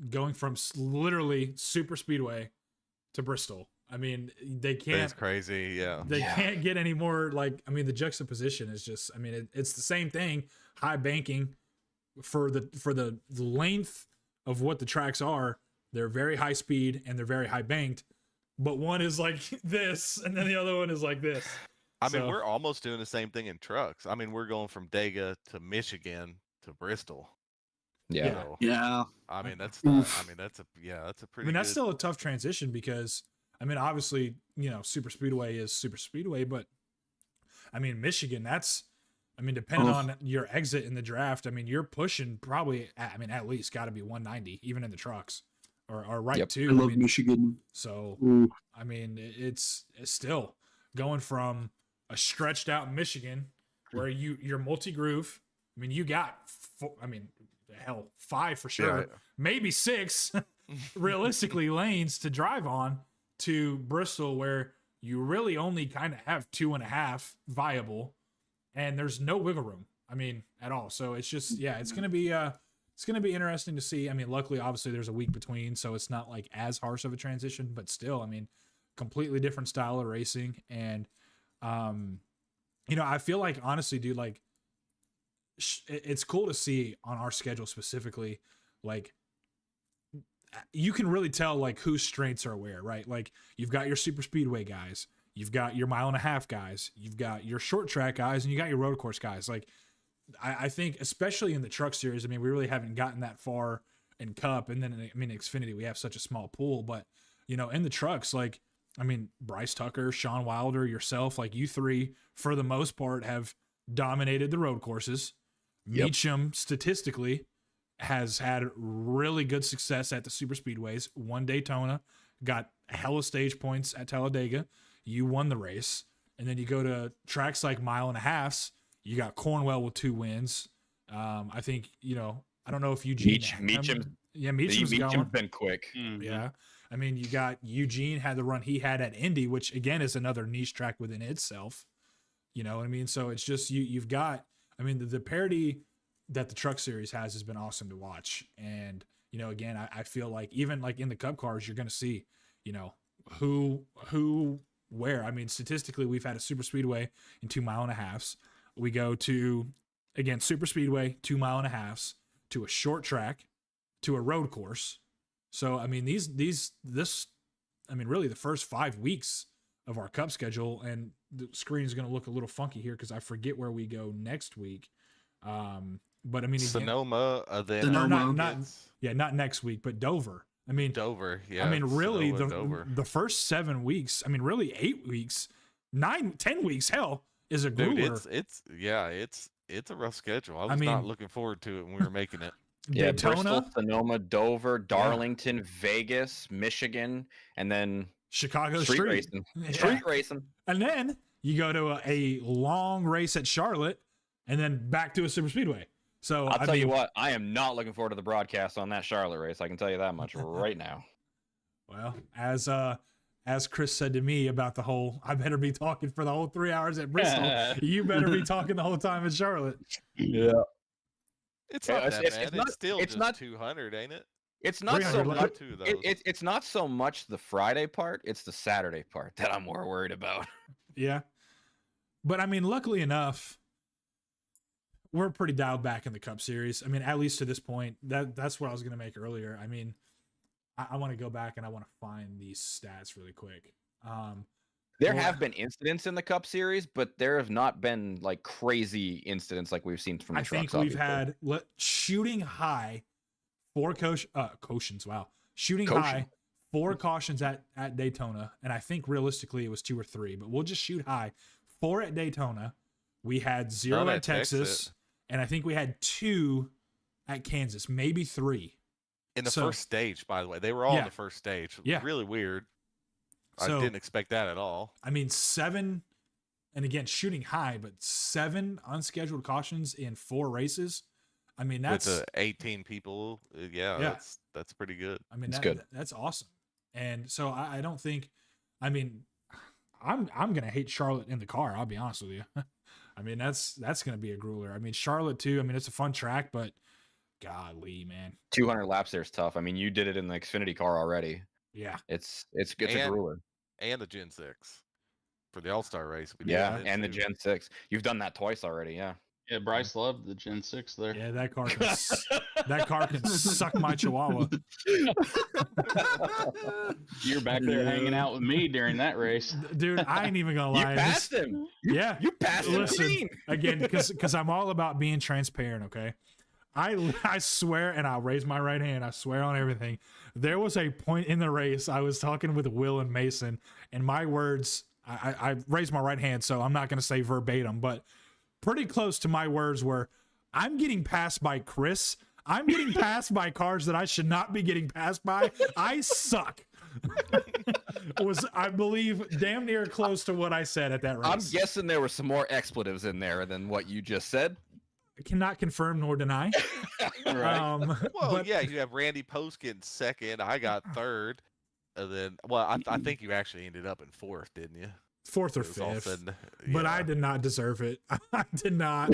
going from literally super speedway to Bristol. I mean, they It's can't crazy. Yeah. they can't get any more like. I mean, the juxtaposition is just. I mean, it's the same thing. High banking for the length of what the tracks are. They're very high speed and they're very high banked, but one is like this, and then the other one is like this. I mean, So- we're almost doing the same thing in trucks. I mean, we're going from Dega to Michigan to Bristol. yeah. So, Yeah. I mean, that's Oof. that's a I pretty. mean, that's good- still a tough transition because, I mean, obviously, you know, super speedway is super speedway, but I mean, Michigan, I mean, depending Oh. on your exit in the draft, I mean, you're pushing probably, I mean, at least got to be 190, even in the trucks or right Yep. too. I love mean, Michigan. so, Ooh. I mean, it's still going from a stretched out Michigan where you're multi groove. I mean, you got, I mean, hell, 5 for sure, Yeah. maybe 6 realistically lanes to drive on, to Bristol where you really only kind of have 2.5 viable, and there's no wiggle room. I mean, at all. So it's just, yeah, it's gonna be interesting to see. I mean, luckily, obviously, there's a week between, so it's not like as harsh of a transition, but still, I mean, completely different style of racing. And you know, I feel like, honestly, dude, like it's cool to see on our schedule specifically, like you can really tell like whose strengths are where, right? Like you've got your super speedway guys, you've got your 1.5 mile guys, you've got your short track guys, and you got your road course guys. Like I think especially in the truck series, I mean, we really haven't gotten that far in Cup, and then I mean Xfinity, we have such a small pool, but you know, in the trucks, like I mean, Bryce Tucker, Sean Wilder, yourself, like you three, for the most part, have dominated the road courses. Yep. Meacham, statistically, has had really good success at the super speedways. Won Daytona, got hella stage points at Talladega. You won the race. And then you go to tracks like 1.5 miles. You got Cornwell with 2 wins. I think, you know, I don't know if Eugene. Meacham. Yeah, Meacham's going. Meacham's been quick. Mhm. Yeah. I mean, you got Eugene had the run he had at Indy, which again is another niche track within itself. You know what I mean? So it's just you've got, I mean, the parity that the truck series has been awesome to watch. And, you know, again, I feel like even like in the Cup cars, you're going to see, you know, who, where. I mean, statistically, we've had a super speedway in 2.5 miles. We go to, again, super speedway, 2.5 miles, to a short track, to a road course. So, I mean, I mean, really the first 5 weeks of our Cup schedule, and the screen is going to look a little funky here because I forget where we go next week. But I mean, again, Sonoma, then Sonoma. not next week, but Dover. I mean, Dover. Yeah. I mean, really Sonoma, Dover. the first 7 weeks, I mean, really 8 weeks, 9, 10 weeks, hell, is a Dude, grueler. it's a rough schedule. I I was not mean- looking forward to it when we were making it. Yeah, Daytona, Bristol, Sonoma, Dover, Darlington, Vegas, Michigan, and then Chicago street Street. racing. Yeah. Street racing. And then you go to a long race at Charlotte, and then back to a super speedway. So I'll I tell you mean, what, I am not looking forward to the broadcast on that Charlotte race. I can tell you that much right now. Well, as as Chris said to me about the whole, I better be talking for the whole 3 hours at Bristol. You better be talking the whole time in Charlotte. Yeah. It's Yeah, not it's- that it's- bad. it's not- It's still it's just not- 200, ain't it? It's not so 300 much. Two of those. It's not so much the Friday part; it's the Saturday part that I'm more worried about. Yeah. But I mean, luckily enough, we're pretty dialed back in the Cup Series. I mean, at least to this point. That's what I was going to make earlier. I mean, I want to go back and I want to find these stats really quick. There Well, have been incidents in the Cup Series, but there have not been like crazy incidents like we've seen from the I think trucks. we've had shooting high 4 cautions. Wow. Shooting Caution. high 4 cautions at Daytona. And I think realistically it was 2 or 3, but we'll just shoot high. 4 at Daytona. We had 0 None at at Texas. Texas. And I think we had 2 at Kansas, maybe 3. In the So- first stage, by the way. They were all Yeah. in the first stage. Yeah. Really weird. So- I didn't expect that at all. I mean, 7, and again, shooting high, but 7 unscheduled cautions in 4 races. I mean, that's, With 18 people, Yeah. that's pretty good. I mean, It's that, good. that's awesome. And so I don't think, I mean, I'm going to hate Charlotte in the car. I'll be honest with you. I mean, that's going to be a grueler. I mean, Charlotte too. I mean, it's a fun track, but golly, man. 200 laps there is tough. I mean, you did it in the Xfinity car already. Yeah. It's a And- grueler. And the Gen 6 for the All-Star race. We did Yeah, that and the too. Gen 6. You've done that twice already. Yeah. Yeah, Bryce loved the Gen 6 there. Yeah. That car can, that car can suck my chihuahua. You were back there hanging out with me during that race. Dude, I ain't even going to You lie. passed him. Yeah. You passed him Listen, clean. again, because I'm all about being transparent, okay? I swear, and I'll raise my right hand, I swear on everything. There was a point in the race, I was talking with Will and Mason, and my words, I raised my right hand, so I'm not going to say verbatim, but pretty close to my words were, I'm getting passed by Chris. I'm getting passed by cars that I should not be getting passed by. I suck. Was, I believe, damn near close to what I said at that race. I'm guessing there were some more expletives in there than what you just said. Cannot confirm nor deny. Right. Well, But- yeah, you have Randy Post getting second. I got third. And then, well, I think you actually ended up in fourth, didn't you? 4th or It was all 5th. said and- But yeah. I did not deserve it. I did not.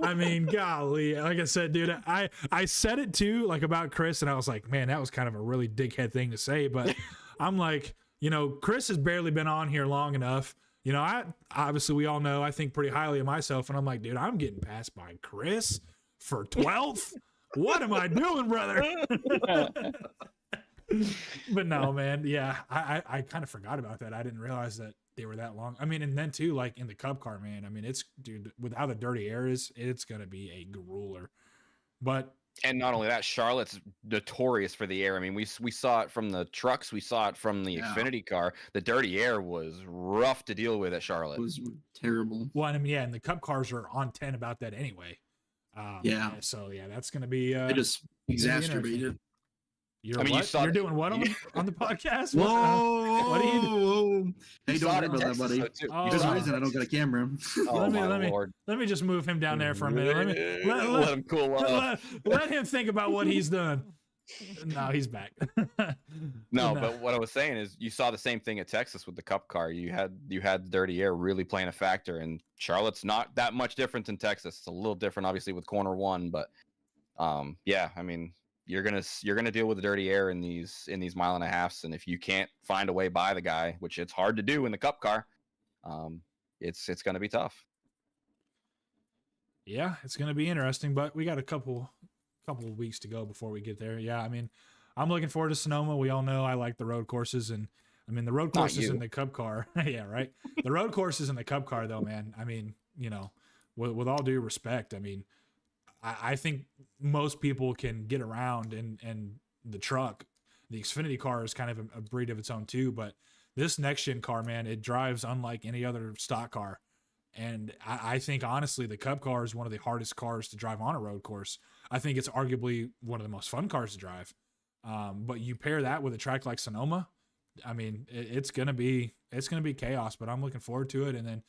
I mean, golly, like I said, dude, I said it too, like about Chris, and I was like, man, that was kind of a really dickhead thing to say. But I'm like, you know, Chris has barely been on here long enough. You know, I obviously we all know I think pretty highly of myself, and I'm like, dude, I'm getting passed by Chris for 12th. What am I doing, brother? But no, man, yeah, I kind of forgot about that. I didn't realize that they were that long. I mean, and then too, like in the Cup car, man. I mean, it's, dude, with how the dirty air is, it's gonna be a grueler. But And not only that, Charlotte's notorious for the air. I mean, we saw it from the trucks, we saw it from the Yeah. Xfinity car. The dirty air was rough to deal with at Charlotte. It was terrible. well, I mean, yeah, and the Cup cars are on 10 about that anyway. Yeah. So yeah, that's gonna be. It just exacerbated. You're I mean, you what? saw You're the- doing what on the podcast? Whoa! What, what are you? Whoa! Hey, You don't saw worry it in about that, Texas, buddy. though, too. Oh, You There's saw a it. reason I don't got a camera. Oh, Let me- my let me- Lord. Let me just move him down there for a minute. Let him cool off. Let him think about what he's done. No, he's back. No, but what I was saying is you saw the same thing at Texas with the Cup car. You had the dirty air really playing a factor, and Charlotte's not that much different than Texas. It's a little different, obviously, with corner one, but yeah, I mean, you're gonna deal with the dirty air in these mile and a halves, and if you can't find a way by the guy, which it's hard to do in the Cup car, it's gonna be tough. Yeah, it's gonna be interesting, but we got a couple of weeks to go before we get there. Yeah, I mean, I'm looking forward to Sonoma. We all know I like the road courses, and I mean the road Not courses you. in the Cup car. Yeah, right. The road courses in the Cup car, though, man. I mean, you know, with all due respect, I mean, I think most people can get around and the truck. The Xfinity car is kind of a breed of its own too, but this next gen car, man, it drives unlike any other stock car. And I think honestly, the Cup car is one of the hardest cars to drive on a road course. I think it's arguably one of the most fun cars to drive. But you pair that with a track like Sonoma, I mean, it's gonna be chaos. But I'm looking forward to it. And then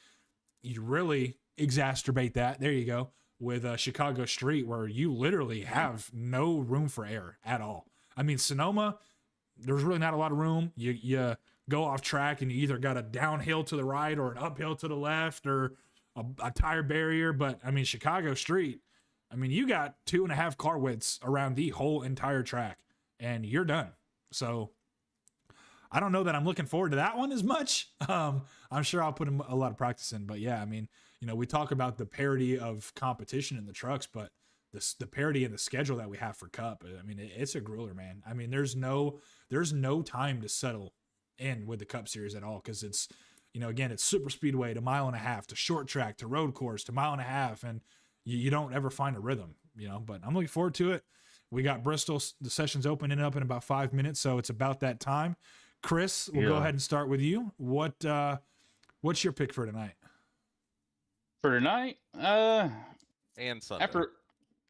you really exacerbate that. There you go. With Chicago Street, where you literally have no room for error at all. I mean, Sonoma, there's really not a lot of room. You go off track and you either got a downhill to the right or an uphill to the left or a tire barrier. But I mean, Chicago Street, I mean, you got 2.5 car widths around the whole entire track and you're done. So I don't know that I'm looking forward to that one as much. I'm sure I'll put a lot of practice in, but yeah, I mean, you know, we talk about the parity of competition in the trucks, but the parity in the schedule that we have for Cup, I mean, it's a grueler, man. I mean, there's no time to settle in with the Cup Series at all, because it's, you know, again, it's super speedway to 1.5 miles to short track to road course to 1.5 miles, and you don't ever find a rhythm, you know. But I'm looking forward to it. We got Bristol, the session's opening up in about 5 minutes, so it's about that time. Chris, we'll go ahead and start with you. What's your pick for tonight? For tonight, And Sunday.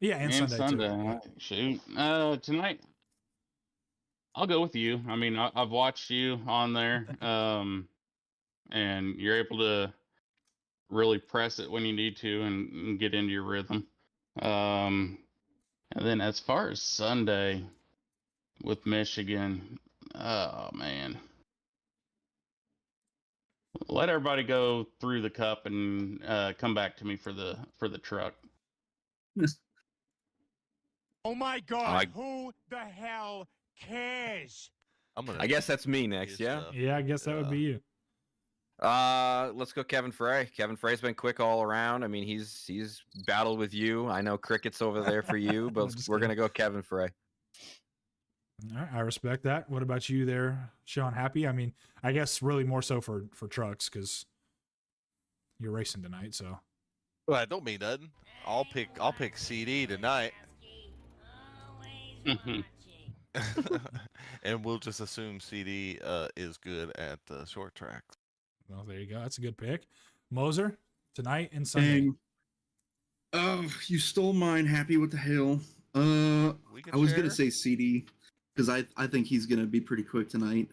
And Sunday too. Shoot, tonight I'll go with you. I mean, I've watched you on there, and you're able to really press it when you need to and get into your rhythm. And then as far as Sunday with Michigan, oh man, let everybody go through the Cup and come back to me for the truck. Oh my God! Who the hell cares? I guess that's me next. Yeah. Yeah, I guess that would be you. Let's go Kevin Frey. Kevin Frey's been quick all around. I mean, he's battled with you. I know cricket's over there for you, but we're gonna go Kevin Frey. All right, I respect that. What about you there, Sean? Happy? I mean, I guess really more so for trucks because you're racing tonight. So. Well, I don't mean nothing. I'll pick CD tonight. And we'll just assume CD is good at the short track. Well, there you go. That's a good pick. Moser, tonight and Sunday. You stole mine. Happy with the hail. I was gonna say CD because I think he's gonna be pretty quick tonight.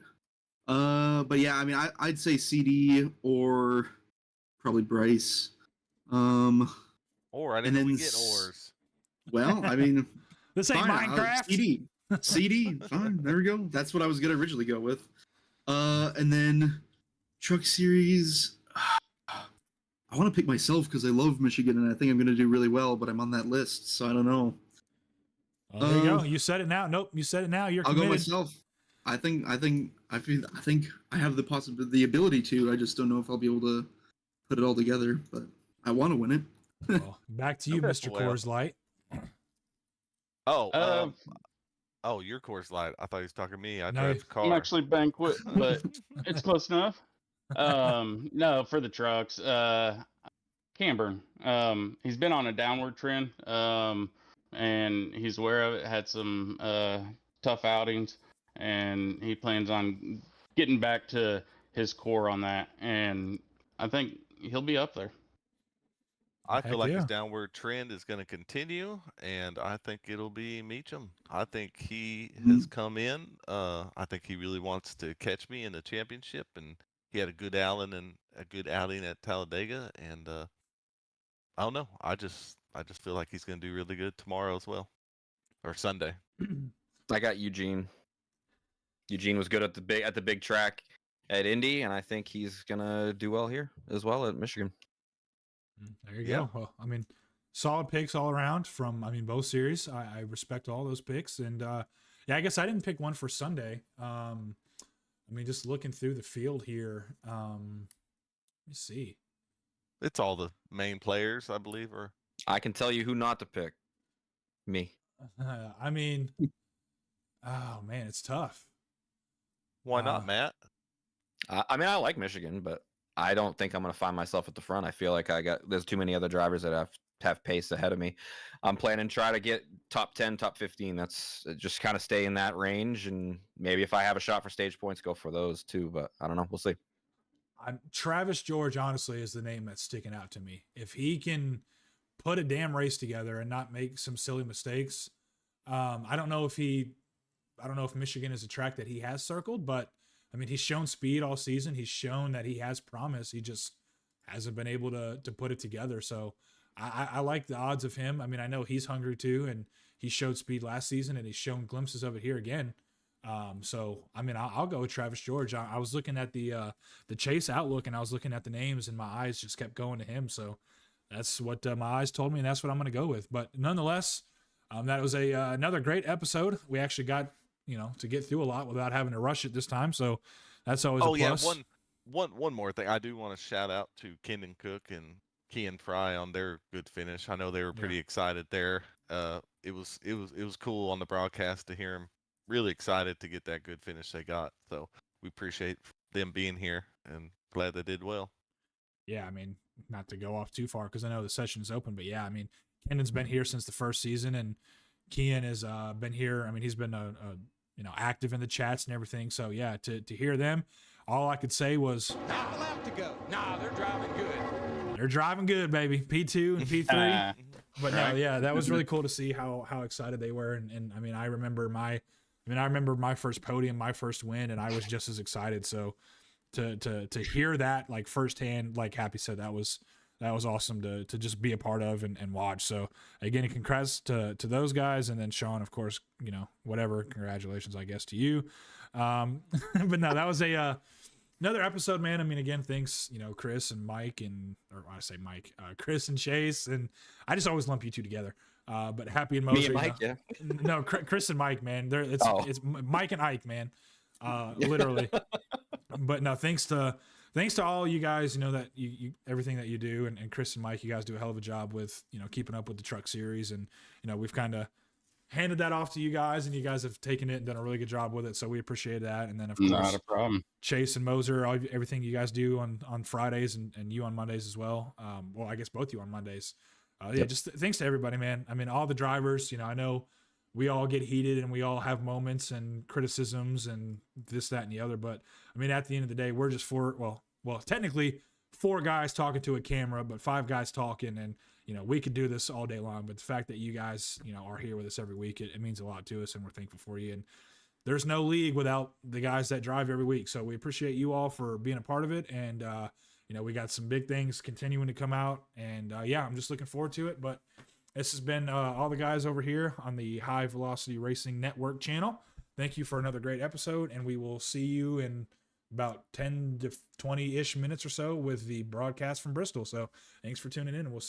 But yeah, I mean, I'd say CD or probably Bryce. Or I didn't know we get ors. Well, I mean, this ain't Minecraft. CD, fine. There we go. That's what I was gonna originally go with. And then Truck Series. I want to pick myself because I love Michigan and I think I'm gonna do really well, but I'm on that list, so I don't know. Oh, there you go. You said it now. Nope, you said it now. You're committed. I'll go myself. I think I have the ability to. I just don't know if I'll be able to put it all together, but I want to win it. Well, back to you, Mr. Coors Light. Oh, your Coors Light. I thought he was talking to me. I No, drive the car. I'm actually Banquet, but it's close enough. No, for the trucks, Camburn. He's been on a downward trend, and he's aware of it. Had some tough outings, and he plans on getting back to his core on that. And I think he'll be up there. I feel like his downward trend is going to continue, and I think it'll be Meacham. I think he has come in. I think he really wants to catch me in the championship, and he had a good outing at Talladega, and I don't know. I just feel like he's going to do really good tomorrow as well, or Sunday. I got Eugene. Eugene was good at the big track at Indy, and I think he's gonna do well here as well at Michigan. There you go. Well, I mean, solid picks all around from, I mean, both series. I respect all those picks. And yeah, I guess I didn't pick one for Sunday. I mean, just looking through the field here. Let me see. It's all the main players, I believe, or I can tell you who not to pick. Me. I mean, oh man, it's tough. Why not, Matt? I mean, I like Michigan, but I don't think I'm going to find myself at the front. I feel like there's too many other drivers that have pace ahead of me. I'm planning to try to get top 10, top 15. That's just kind of stay in that range. And maybe if I have a shot for stage points, go for those too. But I don't know. We'll see. Travis George, honestly, is the name that's sticking out to me. If he can put a damn race together and not make some silly mistakes, I don't know if Michigan is a track that he has circled, but I mean, he's shown speed all season. He's shown that he has promise. He just hasn't been able to put it together. So I like the odds of him. I mean, I know he's hungry too, and he showed speed last season, and he's shown glimpses of it here again. So I mean, I'll go with Travis George. I was looking at the Chase Outlook, and I was looking at the names, and my eyes just kept going to him. So that's what my eyes told me, and that's what I'm going to go with. But nonetheless, that was another great episode. We actually got to get through a lot without having to rush it this time. So that's always a plus. Yeah, one more thing. I do want to shout out to Kendon Cook and Kean Fry on their good finish. I know they were pretty excited there. It was cool on the broadcast to hear them really excited to get that good finish they got. So we appreciate them being here and glad they did well. Yeah, I mean, not to go off too far because I know the session is open, but yeah, I mean, Kendon's been here since the first season, and Kean has been here. I mean, he's been active in the chats and everything. So yeah, to hear them, all I could say was Not left to go. Nah, they're driving good. They're driving good, baby. P2 and P3. But no, yeah, that was really cool to see how excited they were. And I mean, I remember my first podium, my first win, and I was just as excited. So to hear that like firsthand, like Happy said, that was awesome to just be a part of and watch. So again, congrats to those guys. And then Sean, of course, whatever, congratulations, I guess, to you. But no, that was another episode, man. I mean, again, thanks, Chris and Mike Chris and Chase, and I just always lump you two together. But Happy and Moser. Me and Mike, yeah. No, Chris and Mike, man. It's Mike and Ike, man. Literally. But no, thanks to all you guys, that you everything that you do, and Chris and Mike, you guys do a hell of a job with, keeping up with the truck series, and we've kind of handed that off to you guys, and you guys have taken it and done a really good job with it, so we appreciate that. And then of course, not a problem. Chase and Moser, everything you guys do on Fridays and you on Mondays as well. Well, I guess both you on Mondays. Yeah, just thanks to everybody, man. I mean, all the drivers, I know we all get heated and we all have moments and criticisms and this, that, and the other. But I mean, at the end of the day, we're just technically 4 guys talking to a camera, but 5 guys talking, and we could do this all day long. But the fact that you guys, are here with us every week, it means a lot to us, and we're thankful for you. And there's no league without the guys that drive every week. So we appreciate you all for being a part of it. And, we got some big things continuing to come out, and I'm just looking forward to it. But this has been all the guys over here on the High Velocity Racing Network channel. Thank you for another great episode, and we will see you in about 10 to 20-ish minutes or so with the broadcast from Bristol. So thanks for tuning in, and we'll see you.